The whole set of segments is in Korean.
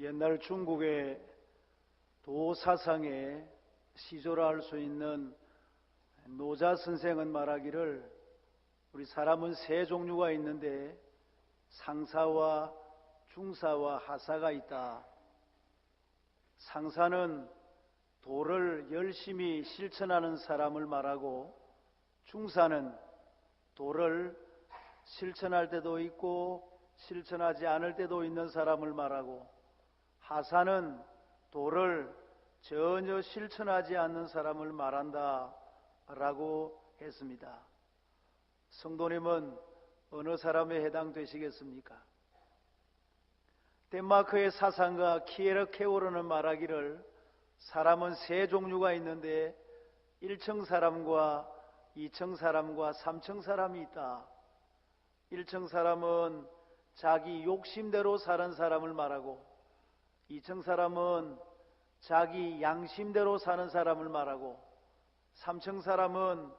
옛날 중국의 도사상의 시조라 할 수 있는 노자 선생은 말하기를 우리 사람은 세 종류가 있는데 상사와 중사와 하사가 있다. 상사는 도를 열심히 실천하는 사람을 말하고, 중사는 도를 실천할 때도 있고 실천하지 않을 때도 있는 사람을 말하고, 하사는 도를 전혀 실천하지 않는 사람을 말한다 라고 했습니다. 성도님은 어느 사람에 해당되시겠습니까? 덴마크의 사상가 키에르 케오르는 말하기를 사람은 세 종류가 있는데 1층 사람과 2층 사람과 3층 사람이 있다. 1층 사람은 자기 욕심대로 사는 사람을 말하고, 2층 사람은 자기 양심대로 사는 사람을 말하고, 3층 사람은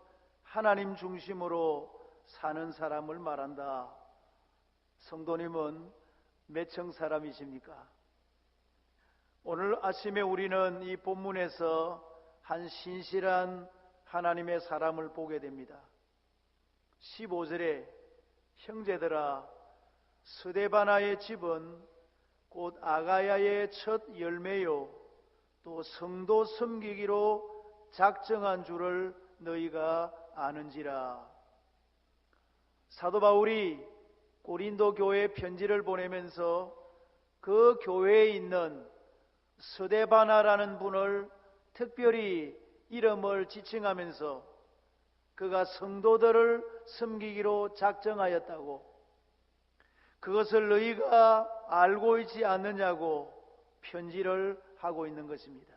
하나님 중심으로 사는 사람을 말한다. 성도님은 몇 층 사람이십니까? 오늘 아침에 우리는 이 본문에서 한 신실한 하나님의 사람을 보게 됩니다. 15절에 형제들아, 스데바나의 집은 곧 아가야의 첫 열매요 또 성도 섬기기로 작정한 줄을 너희가 아는지라. 사도 바울이 고린도 교회에 편지를 보내면서 그 교회에 있는 스데바나라는 분을 특별히 이름을 지칭하면서 그가 성도들을 섬기기로 작정하였다고, 그것을 너희가 알고 있지 않느냐고 편지를 하고 있는 것입니다.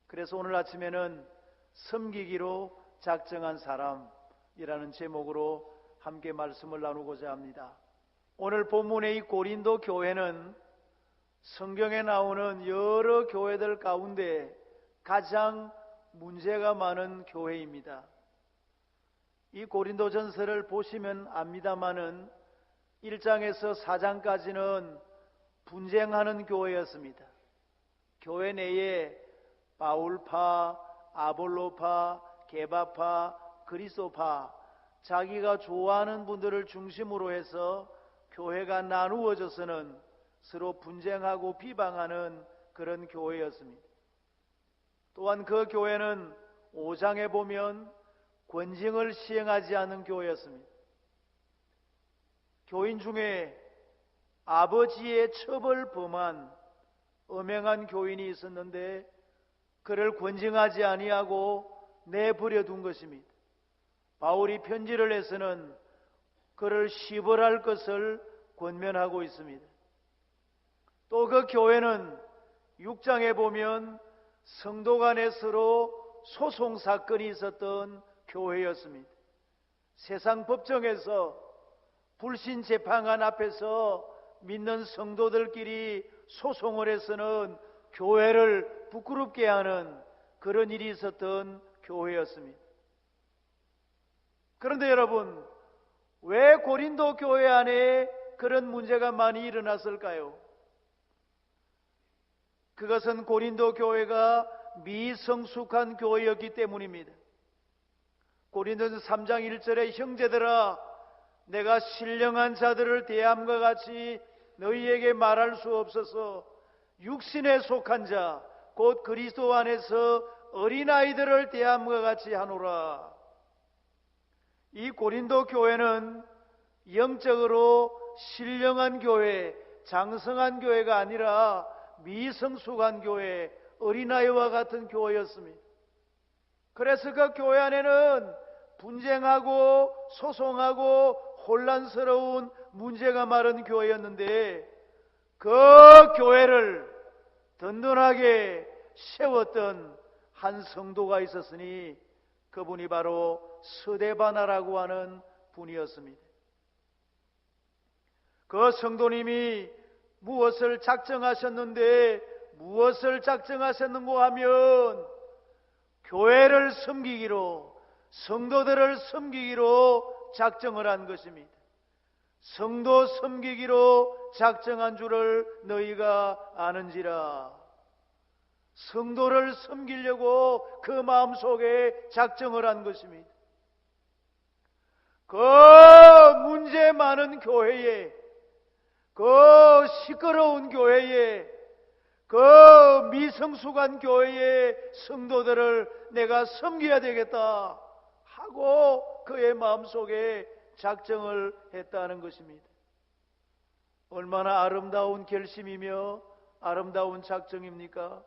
그래서 오늘 아침에는 섬기기로 작정한 사람이라는 제목으로 함께 말씀을 나누고자 합니다. 오늘 본문의 이 고린도 교회는 성경에 나오는 여러 교회들 가운데 가장 문제가 많은 교회입니다. 이 고린도전서를 보시면 압니다마는 1장에서 4장까지는 분쟁하는 교회였습니다. 교회 내에 바울파, 아볼로파, 게바파, 그리스도파, 자기가 좋아하는 분들을 중심으로 해서 교회가 나누어져서는 서로 분쟁하고 비방하는 그런 교회였습니다. 또한 그 교회는 5장에 보면 권징을 시행하지 않는 교회였습니다. 교인 중에 아버지의 첩을 범한 엄행한 교인이 있었는데 그를 권징하지 아니하고 내버려 둔 것입니다. 바울이 편지를 해서는 그를 시벌할 것을 권면하고 있습니다. 또 그 교회는 6장에 보면 성도 간에 서로 소송 사건이 있었던 교회였습니다. 세상 법정에서 불신 재판관 앞에서 믿는 성도들끼리 소송을 해서는 교회를 부끄럽게 하는 그런 일이 있었던 교회였습니다. 그런데 여러분, 왜 고린도 교회 안에 그런 문제가 많이 일어났을까요? 그것은 고린도 교회가 미성숙한 교회였기 때문입니다. 고린도전서 3장 1절에 형제들아, 내가 신령한 자들을 대함과 같이 너희에게 말할 수 없어서 육신에 속한 자 곧 그리스도 안에서 어린아이들을 대함과 같이 하노라. 이 고린도 교회는 영적으로 신령한 교회, 장성한 교회가 아니라 미성숙한 교회, 어린아이와 같은 교회였습니다. 그래서 그 교회 안에는 분쟁하고 소송하고 혼란스러운 문제가 많은 교회였는데, 그 교회를 든든하게 세웠던 한 성도가 있었으니 그분이 바로 스데바나라고 하는 분이었습니다. 그 성도님이 무엇을 작정하셨는데, 무엇을 작정하셨는고 하면 교회를 섬기기로, 성도들을 섬기기로 작정을 한 것입니다. 성도 섬기기로 작정한 줄을 너희가 아는지라. 성도를 섬기려고 그 마음속에 작정을 한 것입니다. 그 문제 많은 교회에, 그 시끄러운 교회에, 그 미성숙한 교회의 성도들을 내가 섬겨야 되겠다 하고 그의 마음속에 작정을 했다는 것입니다. 얼마나 아름다운 결심이며 아름다운 작정입니까?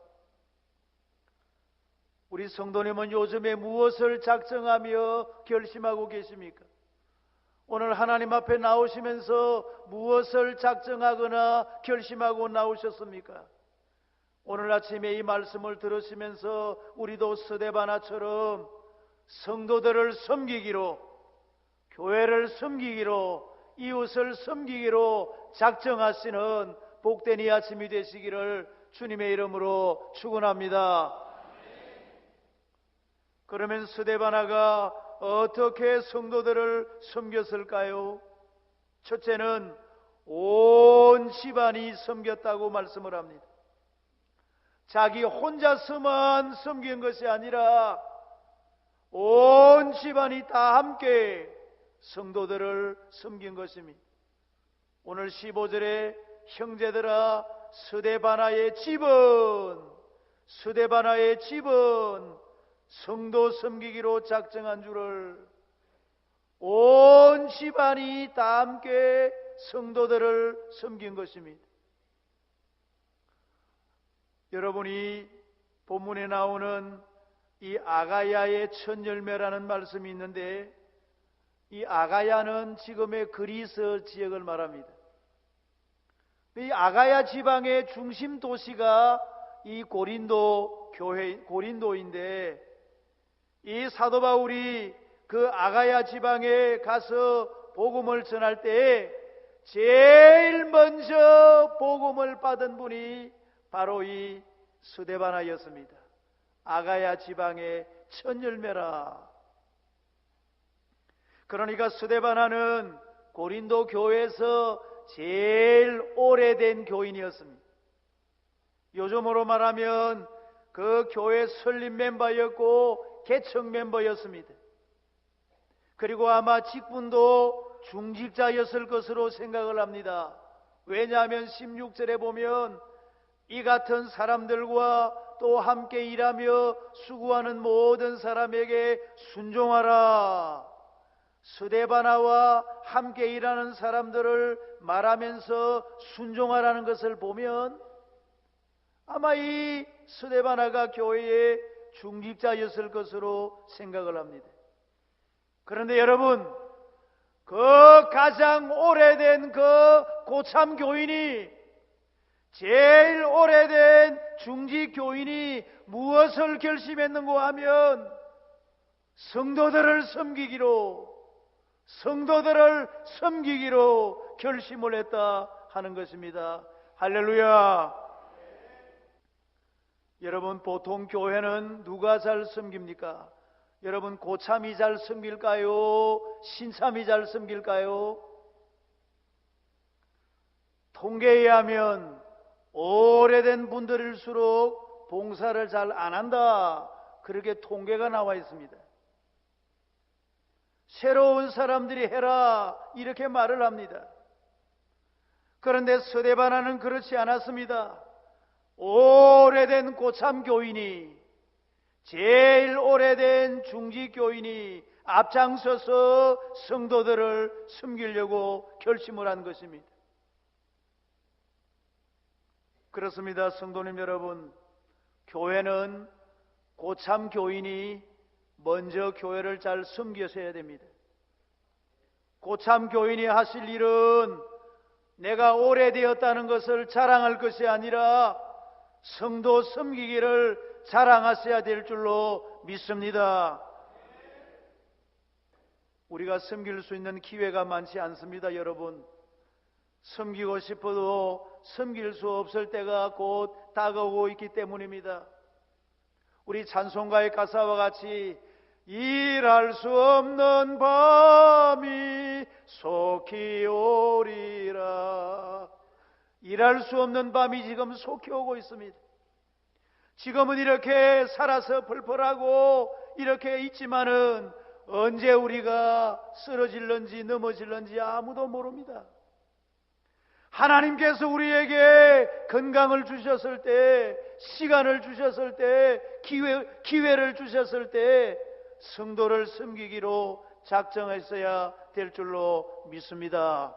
우리 성도님은 요즘에 무엇을 작정하며 결심하고 계십니까? 오늘 하나님 앞에 나오시면서 무엇을 작정하거나 결심하고 나오셨습니까? 오늘 아침에 이 말씀을 들으시면서 우리도 스데바나처럼 성도들을 섬기기로, 교회를 섬기기로, 이웃을 섬기기로 작정하시는 복된 이 아침이 되시기를 주님의 이름으로 축원합니다. 그러면 스데바나가 어떻게 성도들을 섬겼을까요? 첫째는 온 집안이 섬겼다고 말씀을 합니다. 자기 혼자서만 섬긴 것이 아니라 온 집안이 다 함께 성도들을 섬긴 것입니다. 오늘 15절에 형제들아 스데바나의 집은 성도 섬기기로 작정한 줄을, 온 집안이 다 함께 성도들을 섬긴 것입니다. 여러분이 본문에 나오는 이 아가야의 첫 열매라는 말씀이 있는데, 이 아가야는 지금의 그리스 지역을 말합니다. 이 아가야 지방의 중심 도시가 이 고린도인데, 이 사도 바울이 그 아가야 지방에 가서 복음을 전할 때에 제일 먼저 복음을 받은 분이 바로 이 스데바나였습니다. 아가야 지방의 첫 열매라. 그러니까 스데바나는 고린도 교회에서 제일 오래된 교인이었습니다. 요즘으로 말하면 그 교회 설립 멤버였고 개척 멤버였습니다. 그리고 아마 직분도 중직자였을 것으로 생각을 합니다. 왜냐하면 16절에 보면 이 같은 사람들과 또 함께 일하며 수고하는 모든 사람에게 순종하라. 스데바나와 함께 일하는 사람들을 말하면서 순종하라는 것을 보면 아마 이 스데바나가 교회의 중직자였을 것으로 생각을 합니다. 그런데 여러분, 그 가장 오래된 그 고참 교인이, 제일 오래된 중직 교인이 무엇을 결심했는고 하면 성도들을 섬기기로 결심을 했다 하는 것입니다. 할렐루야. 여러분, 보통 교회는 누가 잘 섬깁니까? 여러분, 고참이 잘 섬길까요? 신참이 잘 섬길까요? 통계에 의하면 오래된 분들일수록 봉사를 잘 안 한다, 그렇게 통계가 나와 있습니다. 새로운 사람들이 해라, 이렇게 말을 합니다. 그런데 스데바나는 그렇지 않았습니다. 오래된 고참 교인이, 제일 오래된 중직 교인이 앞장서서 성도들을 섬기려고 결심을 한 것입니다. 그렇습니다. 성도님 여러분, 교회는 고참 교인이 먼저 교회를 잘 섬겨서야 됩니다. 고참 교인이 하실 일은 내가 오래되었다는 것을 자랑할 것이 아니라 성도 섬기기를 자랑하셔야 될 줄로 믿습니다. 우리가 섬길 수 있는 기회가 많지 않습니다. 여러분, 섬기고 싶어도 섬길 수 없을 때가 곧 다가오고 있기 때문입니다. 우리 찬송가의 가사와 같이 일할 수 없는 밤이 속히 오리라. 일할 수 없는 밤이 지금 속히 오고 있습니다. 지금은 이렇게 살아서 펄펄하고 이렇게 있지만은 언제 우리가 쓰러질런지 넘어질런지 아무도 모릅니다. 하나님께서 우리에게 건강을 주셨을 때, 시간을 주셨을 때, 기회를 주셨을 때 성도를 섬기기로 작정했어야 될 줄로 믿습니다.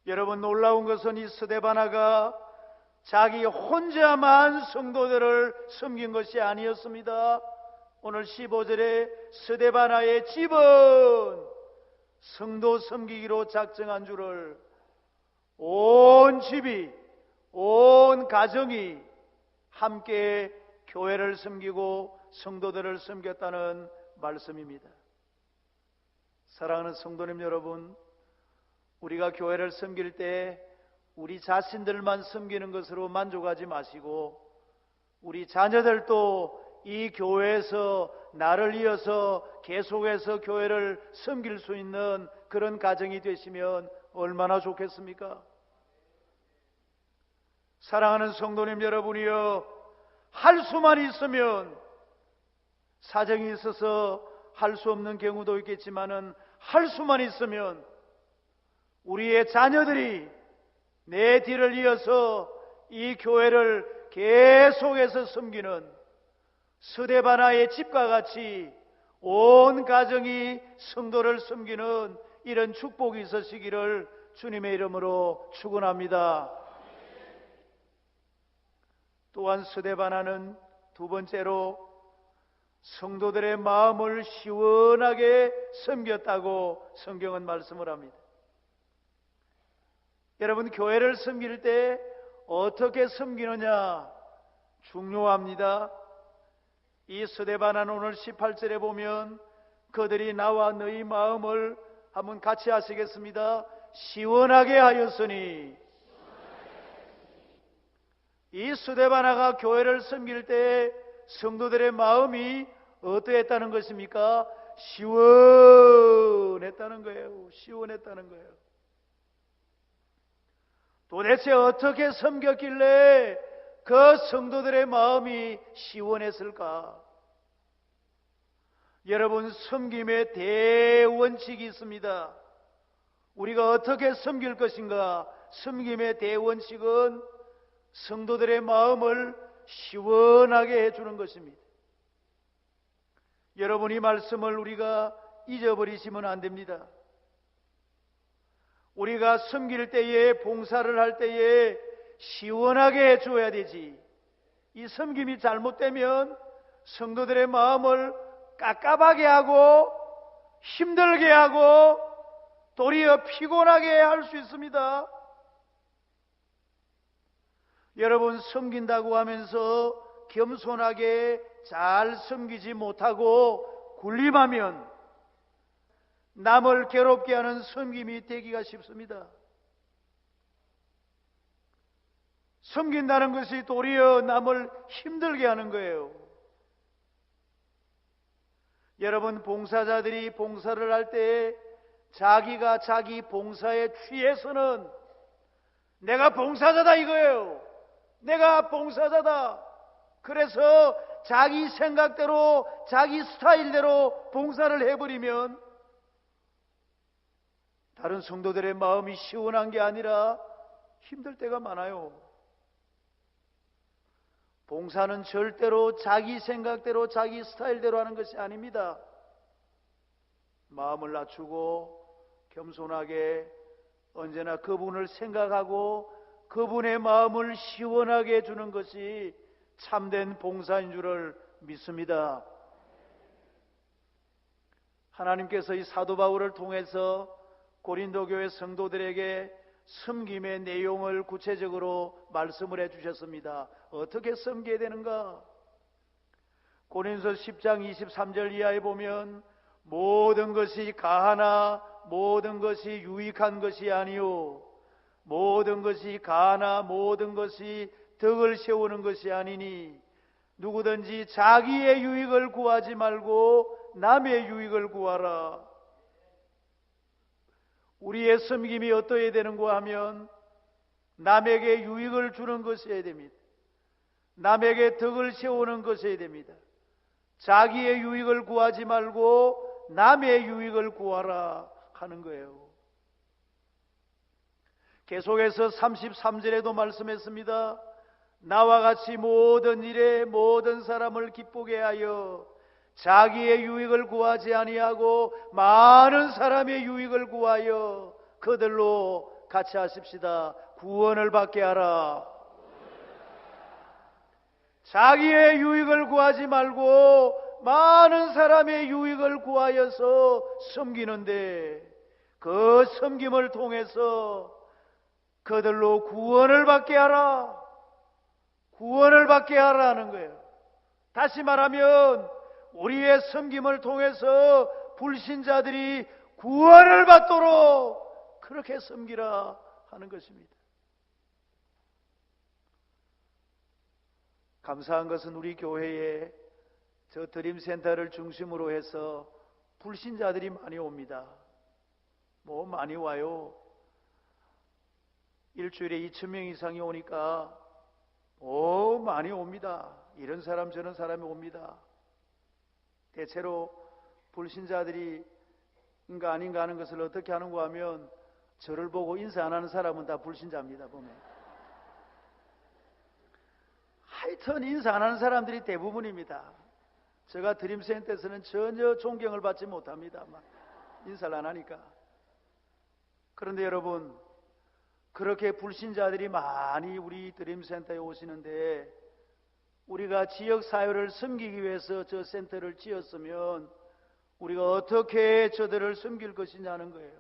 여러분, 놀라운 것은 이 스데바나가 자기 혼자만 성도들을 섬긴 것이 아니었습니다. 오늘 15절에 스데바나의 집은 성도 섬기기로 작정한 줄을 온 집이, 온 가정이 함께 교회를 섬기고 성도들을 섬겼다는 말씀입니다. 사랑하는 성도님 여러분, 우리가 교회를 섬길 때 우리 자신들만 섬기는 것으로 만족하지 마시고 우리 자녀들도 이 교회에서 나를 이어서 계속해서 교회를 섬길 수 있는 그런 가정이 되시면 얼마나 좋겠습니까? 사랑하는 성도님 여러분이여, 할 수만 있으면, 사정이 있어서 할 수 없는 경우도 있겠지만은 할 수만 있으면 우리의 자녀들이 내 뒤를 이어서 이 교회를 계속해서 섬기는 스데바나의 집과 같이 온 가정이 성도를 섬기는 이런 축복이 있으시기를 주님의 이름으로 축원합니다. 또한 스데바나는 두 번째로 성도들의 마음을 시원하게 섬겼다고 성경은 말씀을 합니다. 여러분, 교회를 섬길 때 어떻게 섬기느냐 중요합니다. 이 스데바나는 오늘 18절에 보면 그들이 나와 너희 마음을 한번 같이 하시겠습니다. 시원하게 하였으니. 이 스데바나가 교회를 섬길 때 성도들의 마음이 어떠했다는 것입니까? 시원했다는 거예요. 시원했다는 거예요. 도대체 어떻게 섬겼길래 그 성도들의 마음이 시원했을까? 여러분, 섬김의 대원칙이 있습니다. 우리가 어떻게 섬길 것인가? 섬김의 대원칙은 성도들의 마음을 시원하게 해주는 것입니다. 여러분, 이 말씀을 우리가 잊어버리시면 안 됩니다. 우리가 섬길 때에, 봉사를 할 때에 시원하게 해줘야 되지. 이 섬김이 잘못되면 성도들의 마음을 깝깝하게 하고 힘들게 하고 도리어 피곤하게 할 수 있습니다. 여러분, 섬긴다고 하면서 겸손하게 잘 섬기지 못하고 군림하면 남을 괴롭게 하는 섬김이 되기가 쉽습니다. 섬긴다는 것이 도리어 남을 힘들게 하는 거예요. 여러분, 봉사자들이 봉사를 할 때 자기가 자기 봉사에 취해서는 내가 봉사자다 이거예요. 내가 봉사자다. 그래서 자기 생각대로 자기 스타일대로 봉사를 해버리면 다른 성도들의 마음이 시원한 게 아니라 힘들 때가 많아요. 봉사는 절대로 자기 생각대로 자기 스타일대로 하는 것이 아닙니다. 마음을 낮추고 겸손하게 언제나 그분을 생각하고 그분의 마음을 시원하게 해주는 것이 참된 봉사인 줄을 믿습니다. 하나님께서 이 사도 바울을 통해서 고린도 교회 성도들에게 섬김의 내용을 구체적으로 말씀을 해주셨습니다. 어떻게 섬겨야 되는가? 고린도서 10장 23절 이하에 보면 모든 것이 가하나 모든 것이 유익한 것이 아니요 모든 것이 가하나 모든 것이 덕을 세우는 것이 아니니 누구든지 자기의 유익을 구하지 말고 남의 유익을 구하라. 우리의 섬김이 어떠해야 되는가 하면 남에게 유익을 주는 것이어야 됩니다. 남에게 덕을 세우는 것이어야 됩니다. 자기의 유익을 구하지 말고 남의 유익을 구하라 하는 거예요. 계속해서 33절에도 말씀했습니다. 나와 같이 모든 일에 모든 사람을 기쁘게 하여 자기의 유익을 구하지 아니하고 많은 사람의 유익을 구하여 그들로 같이 하십시다. 구원을 받게 하라. 자기의 유익을 구하지 말고 많은 사람의 유익을 구하여서 섬기는데 그 섬김을 통해서 그들로 구원을 받게 하라. 구원을 받게 하라는 거예요. 다시 말하면 우리의 섬김을 통해서 불신자들이 구원을 받도록 그렇게 섬기라 하는 것입니다. 감사한 것은 우리 교회에 저 드림센터를 중심으로 해서 불신자들이 많이 옵니다. 많이 와요. 일주일에 2,000명 이상이 오니까 많이 옵니다. 이런 사람 저런 사람이 옵니다. 대체로 불신자들이 인가 아닌가 하는 것을 어떻게 하는가 하면 저를 보고 인사 안 하는 사람은 다 불신자입니다. 보면 하여튼 인사 안 하는 사람들이 대부분입니다. 제가 드림센터에서는 전혀 존경을 받지 못합니다. 인사를 안 하니까. 그런데 여러분, 그렇게 불신자들이 많이 우리 드림센터에 오시는데 우리가 지역사회를 섬기기 위해서 저 센터를 지었으면 우리가 어떻게 저들을 섬길 것이냐는 거예요.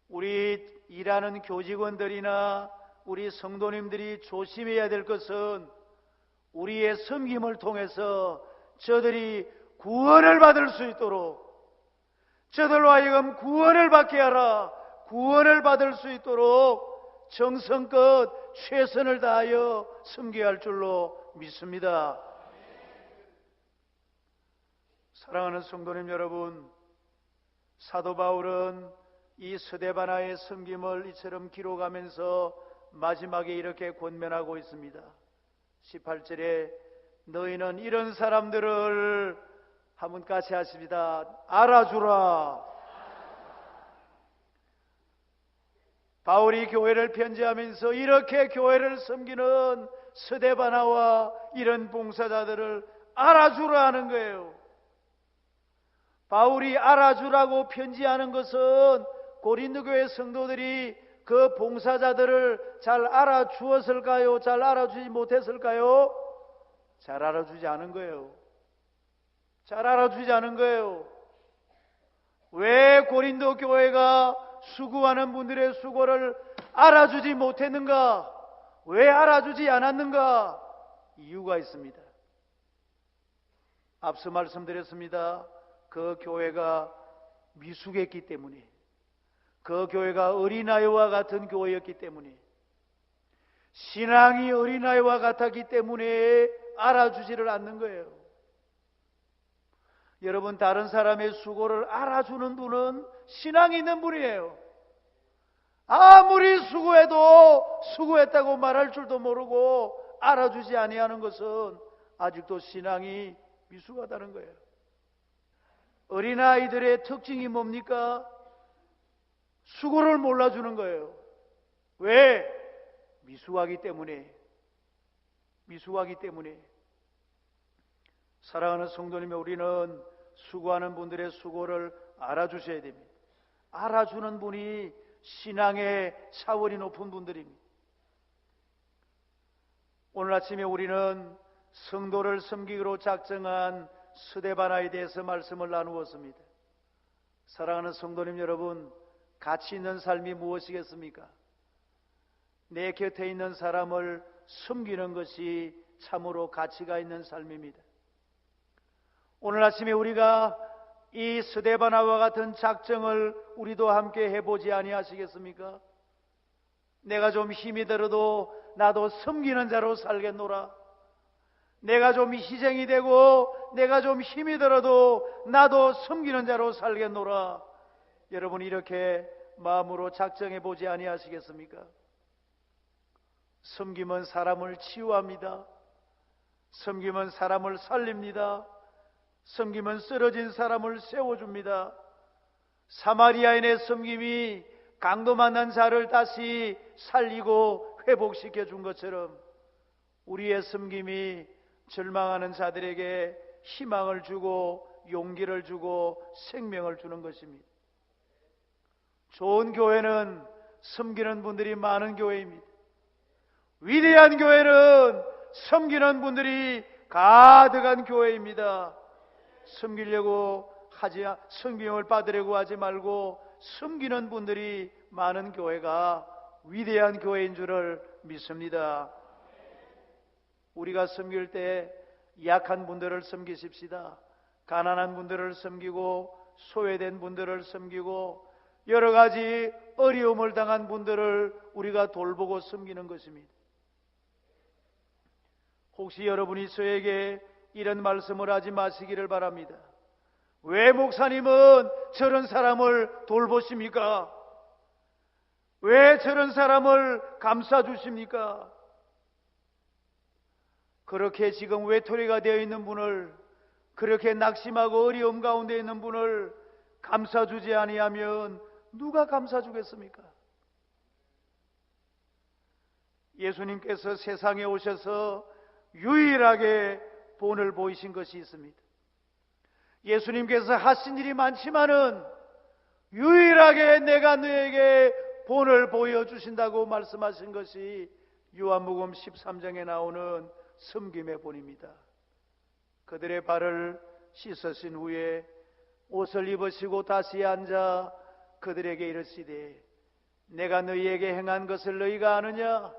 우리 일하는 교직원들이나 우리 성도님들이 조심해야 될 것은 우리의 섬김을 통해서 저들이 구원을 받을 수 있도록, 저들로 하여금 구원을 받게 하라, 구원을 받을 수 있도록 정성껏 최선을 다하여 섬겨야 할 줄로 믿습니다. 사랑하는 성도님 여러분, 사도 바울은 이 스데바나의 섬김을 이처럼 기록하면서 마지막에 이렇게 권면하고 있습니다. 18절에 너희는 이런 사람들을 한번 같이 하십니다. 알아주라. 바울이 교회를 편지하면서 이렇게 교회를 섬기는 스데바나와 이런 봉사자들을 알아주라 하는 거예요. 바울이 알아주라고 편지하는 것은 고린도 교회 성도들이 그 봉사자들을 잘 알아주었을까요? 잘 알아주지 못했을까요? 잘 알아주지 않은 거예요. 잘 알아주지 않은 거예요. 왜 고린도 교회가 수고하는 분들의 수고를 알아주지 못했는가? 왜 알아주지 않았는가? 이유가 있습니다. 앞서 말씀드렸습니다. 그 교회가 미숙했기 때문에, 그 교회가 어린아이와 같은 교회였기 때문에, 신앙이 어린아이와 같았기 때문에 알아주지를 않는 거예요. 여러분, 다른 사람의 수고를 알아주는 분은 신앙이 있는 분이에요. 아무리 수고해도 수고했다고 말할 줄도 모르고 알아주지 아니하는 것은 아직도 신앙이 미숙하다는 거예요. 어린아이들의 특징이 뭡니까? 수고를 몰라주는 거예요. 왜? 미숙하기 때문에. 미숙하기 때문에. 사랑하는 성도님, 우리는 수고하는 분들의 수고를 알아주셔야 됩니다. 알아주는 분이 신앙의 차원이 높은 분들입니다. 오늘 아침에 우리는 성도를 섬기기로 작정한 스데바나에 대해서 말씀을 나누었습니다. 사랑하는 성도님 여러분, 가치 있는 삶이 무엇이겠습니까? 내 곁에 있는 사람을 섬기는 것이 참으로 가치가 있는 삶입니다. 오늘 아침에 우리가 이 스데바나와 같은 작정을 우리도 함께 해보지 아니하시겠습니까? 내가 좀 힘이 들어도 나도 섬기는 자로 살겠노라. 내가 좀 희생이 되고 내가 좀 힘이 들어도 나도 섬기는 자로 살겠노라. 여러분 이렇게 마음으로 작정해 보지 아니하시겠습니까? 섬김은 사람을 치유합니다. 섬김은 사람을 살립니다. 섬김은 쓰러진 사람을 세워줍니다. 사마리아인의 섬김이 강도 만난 자를 다시 살리고 회복시켜 준 것처럼 우리의 섬김이 절망하는 자들에게 희망을 주고 용기를 주고 생명을 주는 것입니다. 좋은 교회는 섬기는 분들이 많은 교회입니다. 위대한 교회는 섬기는 분들이 가득한 교회입니다. 섬기려고 섬김을 받으려고 하지 말고 섬기는 분들이 많은 교회가 위대한 교회인 줄을 믿습니다. 우리가 섬길 때 약한 분들을 섬기십시다. 가난한 분들을 섬기고 소외된 분들을 섬기고 여러 가지 어려움을 당한 분들을 우리가 돌보고 섬기는 것입니다. 혹시 여러분이 저에게 이런 말씀을 하지 마시기를 바랍니다. 왜 목사님은 저런 사람을 돌보십니까? 왜 저런 사람을 감싸주십니까? 그렇게 지금 외톨이가 되어 있는 분을, 그렇게 낙심하고 어려움 가운데 있는 분을 감싸주지 아니하면 누가 감싸주겠습니까? 예수님께서 세상에 오셔서 유일하게 본을 보이신 것이 있습니다. 예수님께서 하신 일이 많지만은 유일하게 내가 너에게 본을 보여주신다고 말씀하신 것이 요한복음 13장에 나오는 섬김의 본입니다. 그들의 발을 씻으신 후에 옷을 입으시고 다시 앉아 그들에게 이르시되 내가 너희에게 행한 것을 너희가 아느냐?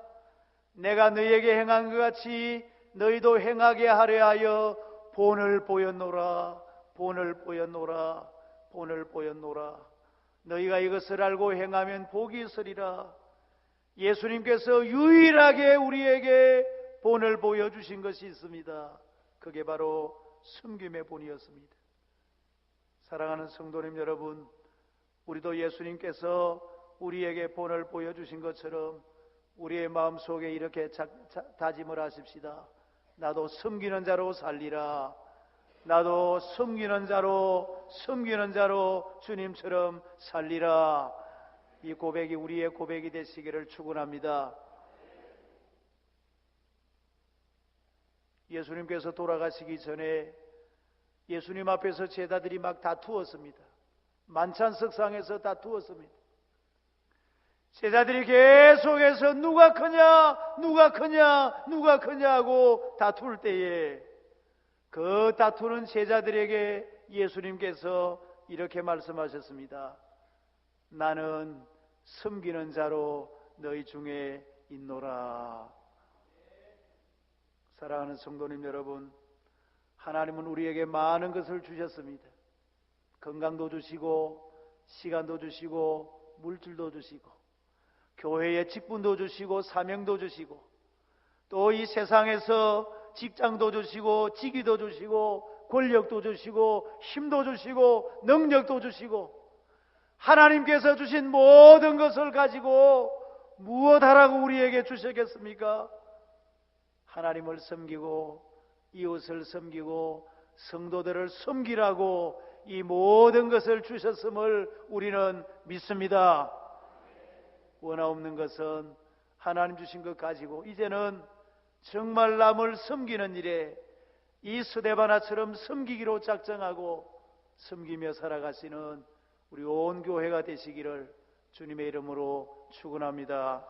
내가 너희에게 행한 것 같이 너희도 행하게 하려 하여 본을 보였노라. 본을 보였노라. 본을 보였노라. 너희가 이것을 알고 행하면 복이 있으리라. 예수님께서 유일하게 우리에게 본을 보여주신 것이 있습니다. 그게 바로 섬김의 본이었습니다. 사랑하는 성도님 여러분, 우리도 예수님께서 우리에게 본을 보여주신 것처럼 우리의 마음속에 이렇게 다짐을 하십시다. 나도 섬기는 자로 살리라. 나도 섬기는 자로 주님처럼 살리라. 이 고백이 우리의 고백이 되시기를 축원합니다. 예수님께서 돌아가시기 전에 예수님 앞에서 제자들이 막 다투었습니다. 만찬석상에서 다투었습니다. 제자들이 계속해서 누가 크냐 누가 크냐 누가 크냐 하고 다툴 때에 그 다투는 제자들에게 예수님께서 이렇게 말씀하셨습니다. 나는 섬기는 자로 너희 중에 있노라. 사랑하는 성도님 여러분, 하나님은 우리에게 많은 것을 주셨습니다. 건강도 주시고 시간도 주시고 물질도 주시고 교회의 직분도 주시고 사명도 주시고 또 이 세상에서 직장도 주시고 직위도 주시고 권력도 주시고 힘도 주시고 능력도 주시고 하나님께서 주신 모든 것을 가지고 무엇하라고 우리에게 주셨겠습니까? 하나님을 섬기고 이웃을 섬기고 성도들을 섬기라고 이 모든 것을 주셨음을 우리는 믿습니다. 원하없는 것은 하나님 주신 것 가지고 이제는 정말 남을 섬기는 일에 이 스데바나처럼 섬기기로 작정하고 섬기며 살아가시는 우리 온 교회가 되시기를 주님의 이름으로 축원합니다.